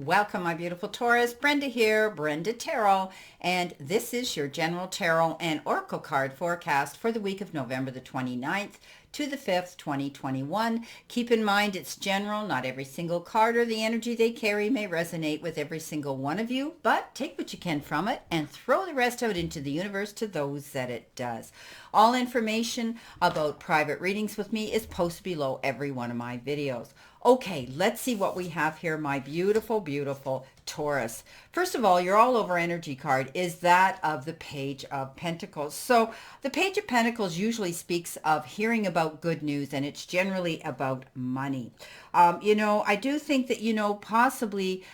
Welcome, my beautiful Taurus. Brenda here, Brenda Tarot, and this is your General Tarot and Oracle card forecast for the week of November the 29th to the 5th, 2021. Keep in mind it's general. Not every single card or the energy they carry may resonate with every single one of you, but take what you can from it and throw the rest out into the universe to those that it does. All information about private readings with me is posted below every one of my videos. Okay, let's see what we have here, my beautiful, beautiful Taurus. First of all, your all over energy card is that of the Page of Pentacles. So the Page of Pentacles usually speaks of hearing about good news, and it's generally about money. I do think that, possibly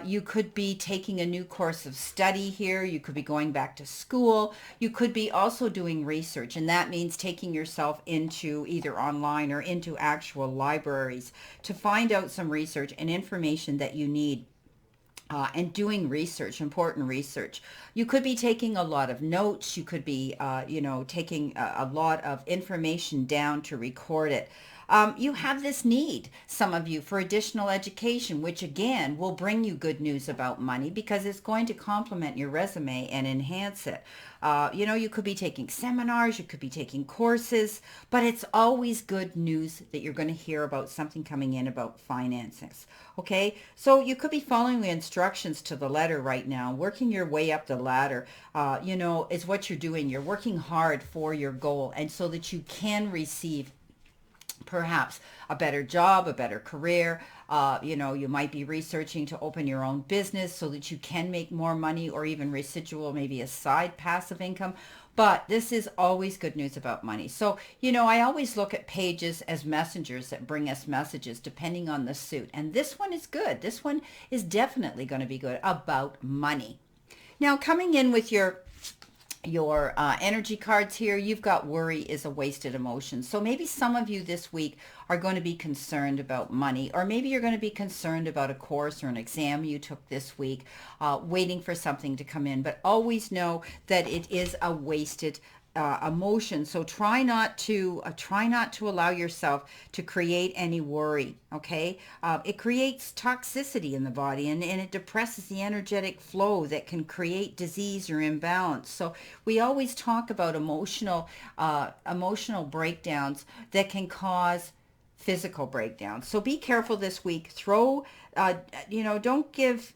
you could be taking a new course of study here. You could be going back to school. You could be also doing research, and that means taking yourself into either online or into actual libraries to find out some research and information that you need. And doing research, important research. You could be taking a lot of notes. You could be, taking a lot of information down to record it. You have this need, some of you, for additional education, which again will bring you good news about money because it's going to complement your resume and enhance it. You could be taking seminars, you could be taking courses, but it's always good news that you're going to hear about something coming in about finances. Okay, so you could be following the instructions to the letter right now, working your way up the ladder, is what you're doing. You're working hard for your goal, and so that you can receive perhaps a better job, a better career. You might be researching to open your own business so that you can make more money or even residual, maybe a side passive income. But this is always good news about money. So, I always look at pages as messengers that bring us messages depending on the suit. And this one is good. This one is definitely going to be good about money. Now, coming in with your energy cards here, you've got worry is a wasted emotion. So maybe some of you this week are going to be concerned about money, or maybe you're going to be concerned about a course or an exam you took this week, waiting for something to come in. But always know that it is a wasted emotion. So try not to allow yourself to create any worry. Okay, it creates toxicity in the body, and it depresses the energetic flow that can create disease or imbalance. So we always talk about emotional breakdowns that can cause physical breakdowns. So be careful this week. Don't give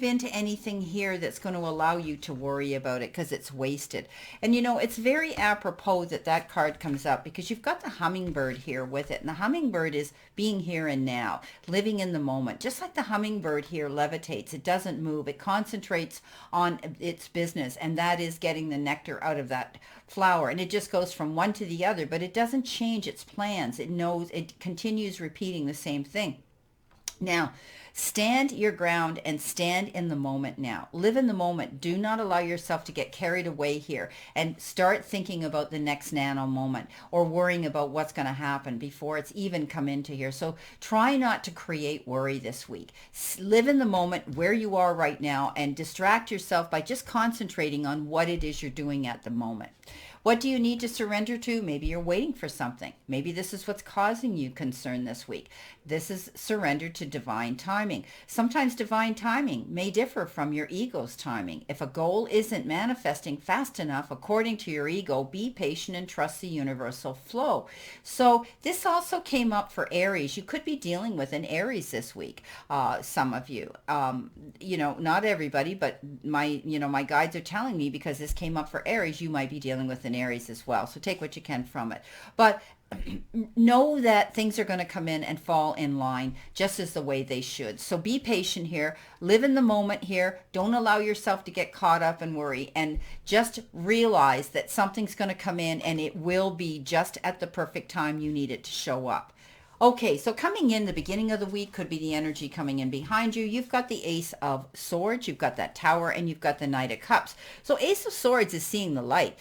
in to anything here that's going to allow you to worry about it, because it's wasted. And it's very apropos that card comes up because you've got the hummingbird here with it. And the hummingbird is being here and now, living in the moment. Just like the hummingbird here levitates, it doesn't move. It concentrates on its business, and that is getting the nectar out of that flower. And it just goes from one to the other, but it doesn't change its plans. It knows, it continues repeating the same thing. Now, stand your ground and stand in the moment now. Live in the moment. Do not allow yourself to get carried away here and start thinking about the next nano moment or worrying about what's going to happen before it's even come into here. So try not to create worry this week. Live in the moment where you are right now and distract yourself by just concentrating on what it is you're doing at the moment. What do you need to surrender to? Maybe you're waiting for something. Maybe this is what's causing you concern this week. This is surrender to divine timing. Sometimes divine timing may differ from your ego's timing. If a goal isn't manifesting fast enough according to your ego, be patient and trust the universal flow. So this also came up for Aries. You could be dealing with an Aries this week, some of you. Not everybody, but my guides are telling me, because this came up for Aries, you might be dealing with an Aries as well. So take what you can from it. But know that things are going to come in and fall in line just as the way they should. So be patient here. Live in the moment here. Don't allow yourself to get caught up and worry. And just realize that something's going to come in, and it will be just at the perfect time you need it to show up. Okay, so coming in the beginning of the week could be the energy coming in behind you. You've got the Ace of Swords, you've got that Tower, and you've got the Knight of Cups. So Ace of Swords is seeing the light.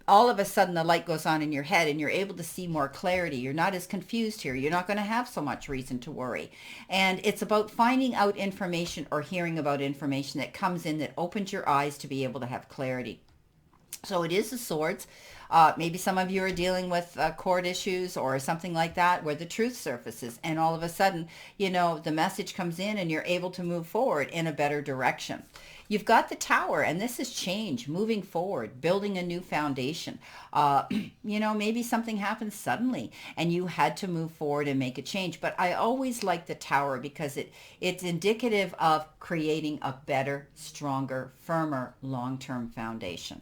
All of a sudden the light goes on in your head and you're able to see more clarity. You're not as confused here. You're not going to have so much reason to worry. And it's about finding out information or hearing about information that comes in that opens your eyes to be able to have clarity. So it is the swords. Maybe some of you are dealing with court issues or something like that where the truth surfaces, and all of a sudden, the message comes in and you're able to move forward in a better direction. You've got the Tower, and this is change, moving forward, building a new foundation. Maybe something happens suddenly and you had to move forward and make a change. But I always like the Tower because it's indicative of creating a better, stronger, firmer, long-term foundation.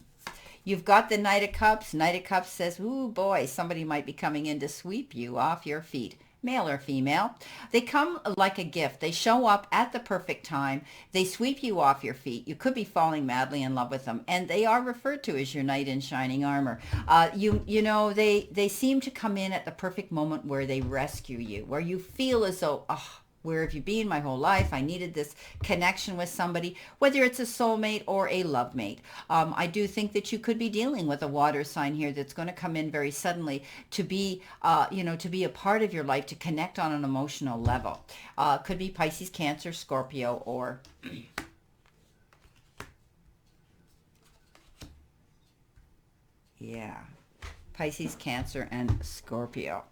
You've got the Knight of Cups. Knight of Cups says, ooh, boy, somebody might be coming in to sweep you off your feet. Male or female. They come like a gift. They show up at the perfect time. They sweep you off your feet. You could be falling madly in love with them, and they are referred to as your knight in shining armor. They seem to come in at the perfect moment where they rescue you, where you feel as though, oh, where have you been my whole life? I needed this connection with somebody, whether it's a soulmate or a love mate. I do think that you could be dealing with a water sign here that's going to come in very suddenly to be, to be a part of your life, to connect on an emotional level. Could be Pisces, Cancer, Scorpio, or yeah, Pisces, Cancer, and Scorpio.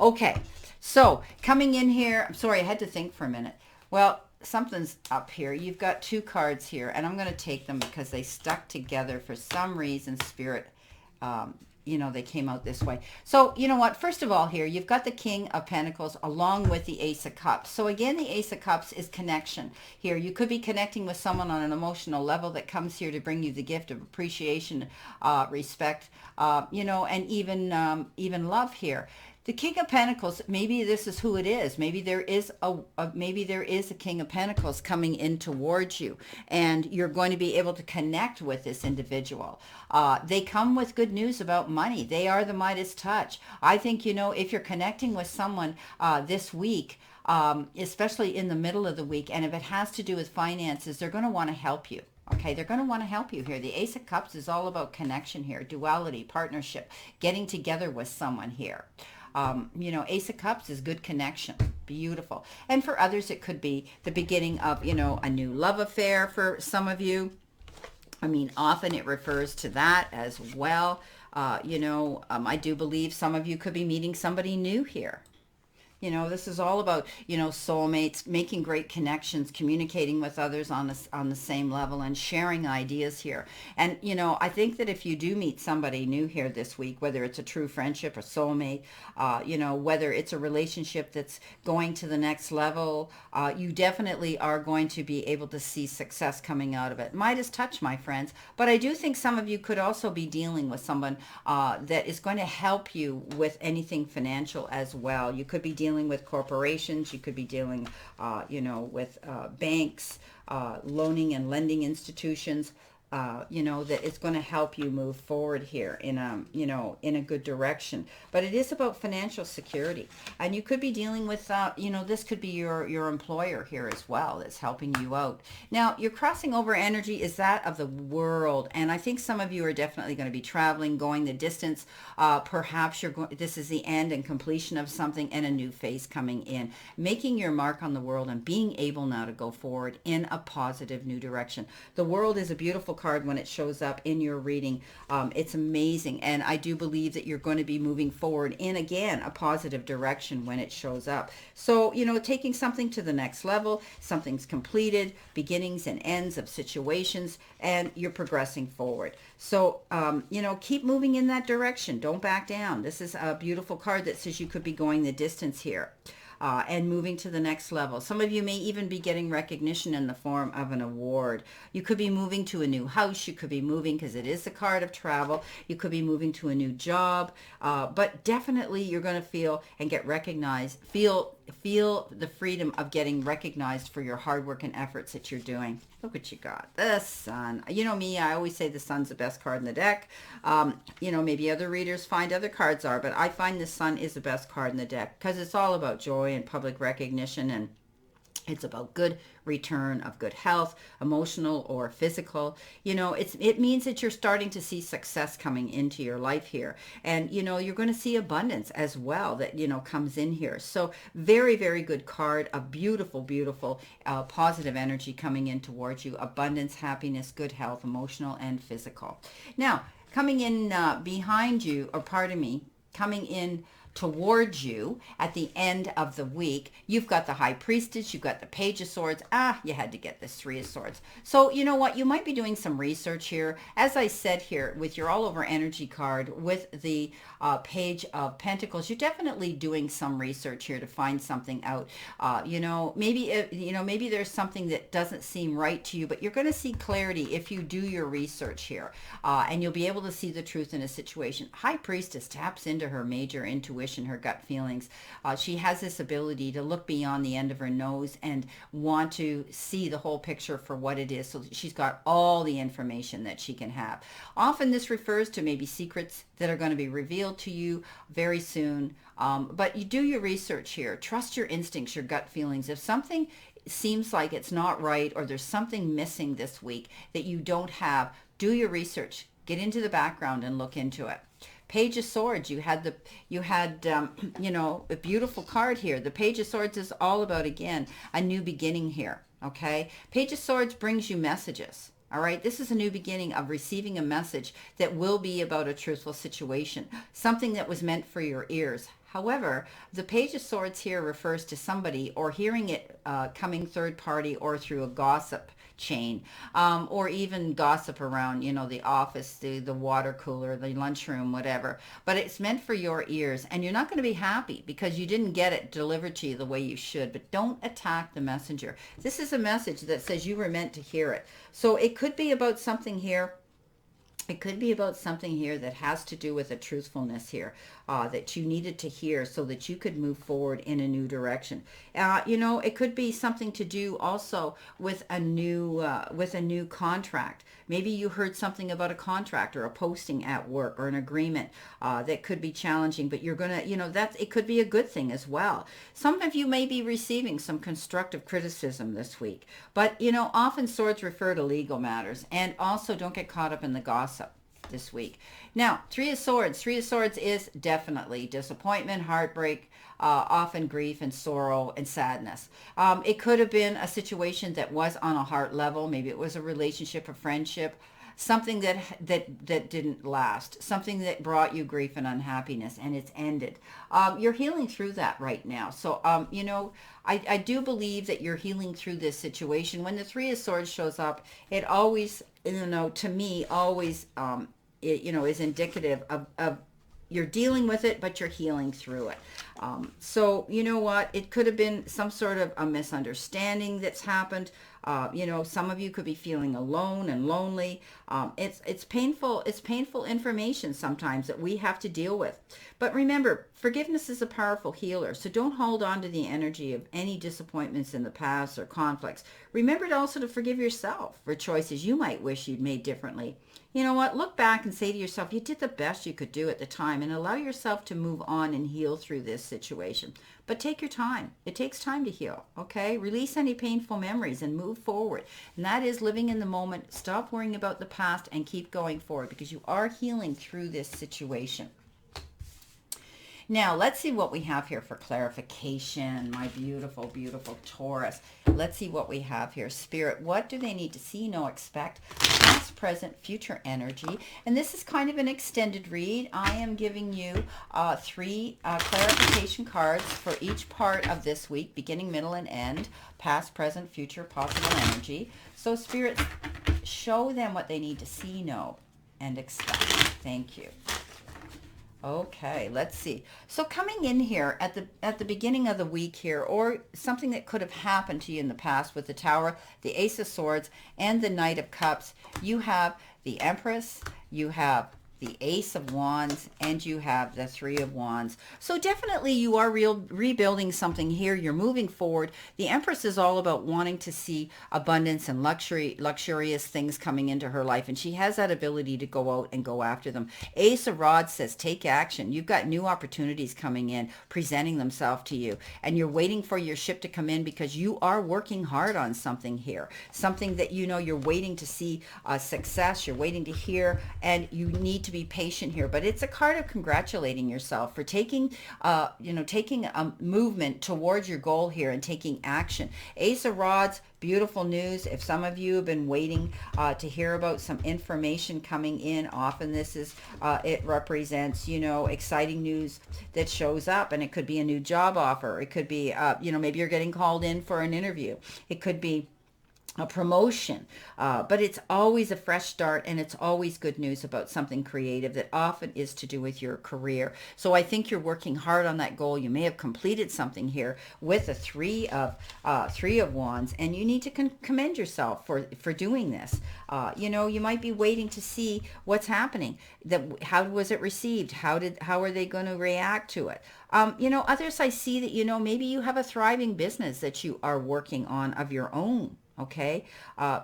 Okay, so coming in here, I'm sorry, I had to think for a minute. Well, something's up here. You've got two cards here, and I'm going to take them because they stuck together for some reason. Spirit, they came out this way. So, you know what? First of all here, you've got the King of Pentacles along with the Ace of Cups. So again, the Ace of Cups is connection here. You could be connecting with someone on an emotional level that comes here to bring you the gift of appreciation, respect, and even love here. The King of Pentacles, maybe this is who it is. Maybe there is a King of Pentacles coming in towards you, and you're going to be able to connect with this individual. They come with good news about money. They are the Midas touch. I think, if you're connecting with someone this week, especially in the middle of the week, and if it has to do with finances, they're going to want to help you. Okay, they're going to want to help you here. The Ace of Cups is all about connection here, duality, partnership, getting together with someone here. Ace of Cups is good connection. Beautiful. And for others, it could be the beginning of, a new love affair for some of you. Often it refers to that as well. I do believe some of you could be meeting somebody new here. This is all about, soulmates, making great connections, communicating with others on the same level, and sharing ideas here. And, I think that if you do meet somebody new here this week, whether it's a true friendship, a soulmate, whether it's a relationship that's going to the next level, you definitely are going to be able to see success coming out of it. Midas touch, my friends. But I do think some of you could also be dealing with someone that is going to help you with anything financial as well. You could be dealing with corporations. You could be dealing, with banks, loaning and lending institutions. That it's going to help you move forward here in a good direction. But it is about financial security. And you could be dealing with, this could be your employer here as well that's helping you out. Now, your crossing over energy is that of the world. And I think some of you are definitely going to be traveling, going the distance. Perhaps this is the end and completion of something and a new phase coming in, making your mark on the world and being able now to go forward in a positive new direction. The world is a beautiful card when it shows up in your reading. It's amazing, and I do believe that you're going to be moving forward in, again, a positive direction when it shows up. So, taking something to the next level, something's completed, beginnings and ends of situations, and you're progressing forward. So, keep moving in that direction. Don't back down. This is a beautiful card that says you could be going the distance here. And moving to the next level. Some of you may even be getting recognition in the form of an award. You could be moving to a new house. You could be moving, because it is a card of travel. You could be moving to a new job. But definitely you're going to feel and get recognized, feel the freedom of getting recognized for your hard work and efforts that you're doing. Look what you got. The Sun. You know me, I always say the Sun's the best card in the deck. Maybe other readers find other cards are, but I find the Sun is the best card in the deck because it's all about joy and public recognition, and it's about good return of good health, emotional or physical. It means that you're starting to see success coming into your life here. And, you're going to see abundance as well that, comes in here. So very, very good card. A beautiful, beautiful, positive energy coming in towards you. Abundance, happiness, good health, emotional and physical. Now, coming in behind you, or pardon me, coming in towards you at the end of the week. You've got the High Priestess, you've got the Page of Swords. You had to get this Three of Swords. So you know what? You might be doing some research here. As I said here, with your all over energy card, with the Page of Pentacles, you're definitely doing some research here to find something out. Maybe there's something that doesn't seem right to you, but you're going to see clarity if you do your research here, and you'll be able to see the truth in a situation. High Priestess taps into her major intuition, her gut feelings. She has this ability to look beyond the end of her nose and want to see the whole picture for what it is. So she's got all the information that she can have. Often this refers to maybe secrets that are going to be revealed to you very soon. But you do your research here. Trust your instincts, your gut feelings. If something seems like it's not right, or there's something missing this week that you don't have, do your research. Get into the background and look into it. Page of Swords, you had a beautiful card here. The Page of Swords is all about, again, a new beginning here, okay? Page of Swords brings you messages, all right? This is a new beginning of receiving a message that will be about a truthful situation, something that was meant for your ears. However, the Page of Swords here refers to somebody, or hearing it coming third party or through a gossip chain, or even gossip around, the office, the water cooler, the lunchroom, whatever. But it's meant for your ears, and you're not going to be happy because you didn't get it delivered to you the way you should. But don't attack the messenger. This is a message that says you were meant to hear it. So it could be about something here. It could be about something here that has to do with a truthfulness here that you needed to hear so that you could move forward in a new direction. It could be something to do also with a new contract. Maybe you heard something about a contract or a posting at work or an agreement that could be challenging, but you're going to, it could be a good thing as well. Some of you may be receiving some constructive criticism this week, but, often swords refer to legal matters, and also don't get caught up in the gossip this week. Now, Three of Swords. Three of Swords is definitely disappointment, heartbreak, often grief and sorrow and sadness. It could have been a situation that was on a heart level. Maybe it was a relationship, a friendship, something that didn't last, something that brought you grief and unhappiness, and it's ended. You're healing through that right now. So, I do believe that you're healing through this situation. When the Three of Swords shows up, it always, to me, always, is indicative of you're dealing with it, but you're healing through it. So you know what? It could have been some sort of a misunderstanding that's happened. Some of you could be feeling alone and lonely. It's painful. It's painful information sometimes that we have to deal with. But remember, forgiveness is a powerful healer. So don't hold on to the energy of any disappointments in the past or conflicts. Remember also to forgive yourself for choices you might wish you'd made differently. You know what? Look back and say to yourself, you did the best you could do at the time, and allow yourself to move on and heal through this situation. But take your time. It takes time to heal, okay? Release any painful memories and move forward. And that is living in the moment. Stop worrying about the past and keep going forward, because you are healing through this situation. Now, let's see what we have here for clarification, my beautiful, beautiful Taurus. Let's see what we have here. Spirit, what do they need to see, know, expect? Past, present, future energy. And this is kind of an extended read. I am giving you 3 clarification cards for each part of this week, beginning, middle, and end. Past, present, future, possible energy. So, Spirit, show them what they need to see, know, and expect. Thank you. Okay, let's see. So coming in here at the beginning of the week here, or something that could have happened to you in the past with the Tower, the Ace of Swords, and the Knight of Cups, you have the Empress, you have the Ace of Wands, and you have the Three of Wands. So definitely you are rebuilding something here. You're moving forward. The Empress is all about wanting to see abundance and luxurious things coming into her life, and she has that ability to go out and go after them. Ace of Rods says take action. You've got new opportunities coming in, presenting themselves to you, and you're waiting for your ship to come in because you are working hard on something here, something that you're waiting to see success, you're waiting to hear, and you need to be patient here, but it's a card of congratulating yourself for taking, taking a movement towards your goal here and taking action. Ace of Rods, beautiful news. If some of you have been waiting to hear about some information coming in, often this is, it represents, exciting news that shows up, and it could be a new job offer. It could be, maybe you're getting called in for an interview. It could be a promotion, but it's always a fresh start, and it's always good news about something creative that often is to do with your career. So I think you're working hard on that goal. You may have completed something here with a three of wands, and you need to commend yourself for doing this. You might be waiting to see what's happening. How was it received? How are they going to react to it? Others, I see that, maybe you have a thriving business that you are working on of your own. Okay.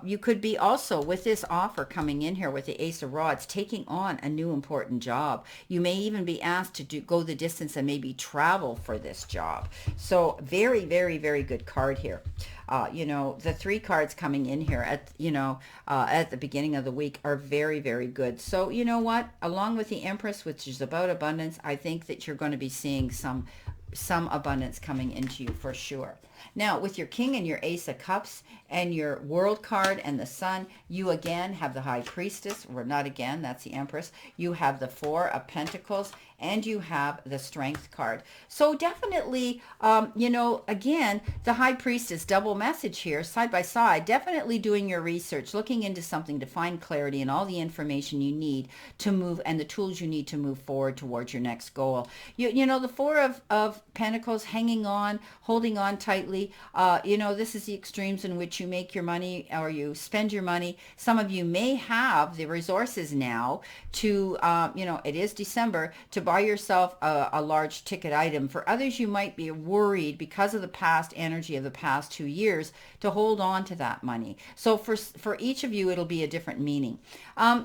You could be also, with this offer coming in here with the Ace of Rods, taking on a new important job. You may even be asked to go the distance and maybe travel for this job. So very, very, very good card here. The three cards coming in here at the beginning of the week are very, very good. So you know what? Along with the Empress, which is about abundance, I think that you're going to be seeing some abundance coming into you for sure. Now, with your King and your Ace of Cups and your World card and the Sun, you again have the High Priestess, or not again, that's the Empress. You have the Four of Pentacles, and you have the Strength card. So definitely, again, the High Priestess, double message here, side by side, definitely doing your research, looking into something to find clarity and all the information you need to move, and the tools you need to move forward towards your next goal. The Four of Pentacles, hanging on, holding on tightly. This is the extremes in which you make your money or you spend your money. Some of you may have the resources now to, it is December, to buy yourself a large ticket item. For others, you might be worried because of the past energy of the past 2 years to hold on to that money. So for each of you, it'll be a different meaning.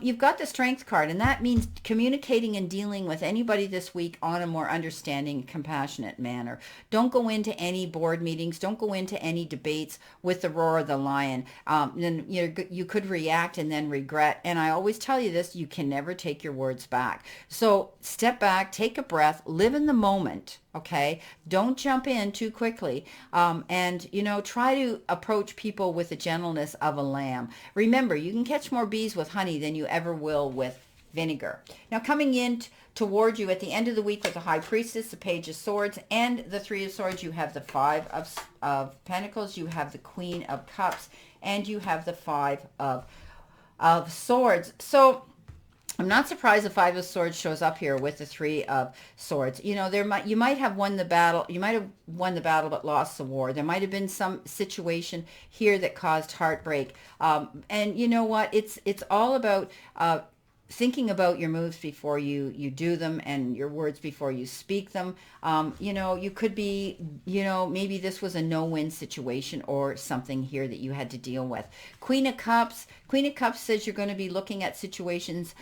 You've got the Strength card, and that means communicating and dealing with anybody this week on a more understanding, compassionate manner. Don't go into any board meetings. Don't go into any debates with the roar of the lion. Then you could react and then regret. And I always tell you this, you can never take your words back. So step back, take a breath, live in the moment. Okay. Don't jump in too quickly. And try to approach people with the gentleness of a lamb. Remember, you can catch more bees with honey than you ever will with vinegar. Now, coming in toward you at the end of the week with the High Priestess, the Page of Swords, and the Three of Swords, you have the Five of Pentacles, you have the Queen of Cups, and you have the Five of Swords. So I'm not surprised the Five of Swords shows up here with the Three of Swords. You might have won the battle. You might have won the battle but lost the war. There might have been some situation here that caused heartbreak. And you know what? It's all about thinking about your moves before you do them, and your words before you speak them. You could be, maybe this was a no-win situation or something here that you had to deal with. Queen of Cups says you're going to be looking at situations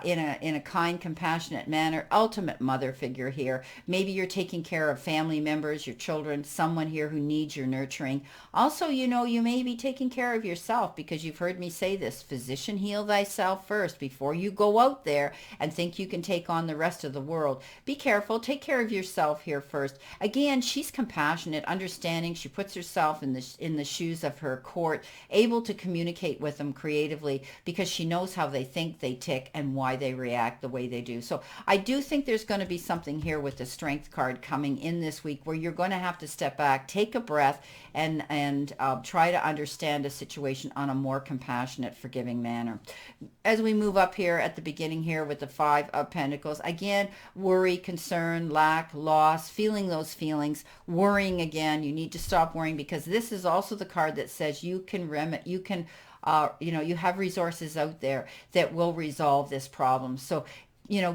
in a kind, compassionate manner. Ultimate mother figure here. Maybe you're taking care of family members, your children, someone here who needs your nurturing. Also, you may be taking care of yourself, because you've heard me say this: physician, heal thyself first before you go out there and think you can take on the rest of the world. Be careful. Take care of yourself here first. Again, she's compassionate, understanding. She puts herself in the shoes of her court, able to communicate with them creatively, because she knows how they think, they tick, and why they react the way they do. So I do think there's going to be something here with the Strength card coming in this week where you're going to have to step back, take a breath, and try to understand a situation on a more compassionate, forgiving manner. As we move up here at the beginning here with the Five of Pentacles, again, worry, concern, lack, loss, feeling those feelings, worrying again. You need to stop worrying, because this is also the card that says you have resources out there that will resolve this problem. So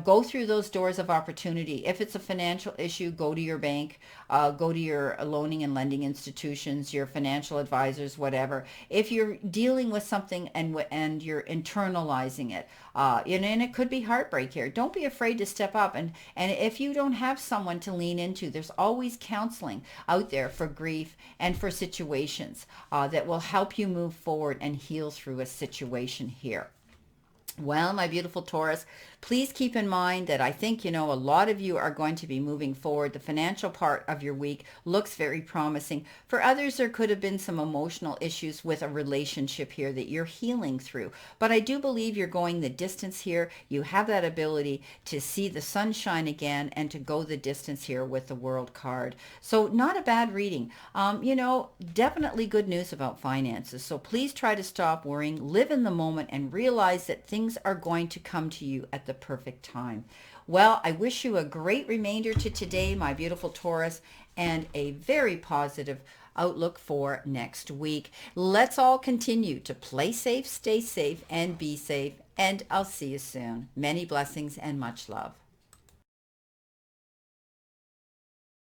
go through those doors of opportunity. If it's a financial issue, go to your bank, go to your loaning and lending institutions, your financial advisors, whatever. If you're dealing with something and you're internalizing it, and it could be heartbreak here, don't be afraid to step up. And if you don't have someone to lean into, there's always counseling out there for grief and for situations that will help you move forward and heal through a situation here. Well, my beautiful Taurus, Please keep in mind that I think, a lot of you are going to be moving forward. The financial part of your week looks very promising. For others, there could have been some emotional issues with a relationship here that you're healing through. But I do believe you're going the distance here. You have that ability to see the sunshine again and to go the distance here with the World card. So not a bad reading. Definitely good news about finances. So please try to stop worrying, live in the moment, and realize that things are going to come to you at the perfect time. Well, I wish you a great remainder to today, my beautiful Taurus, and a very positive outlook for next week. Let's all continue to play safe, stay safe, and be safe. And I'll see you soon. Many blessings and much love.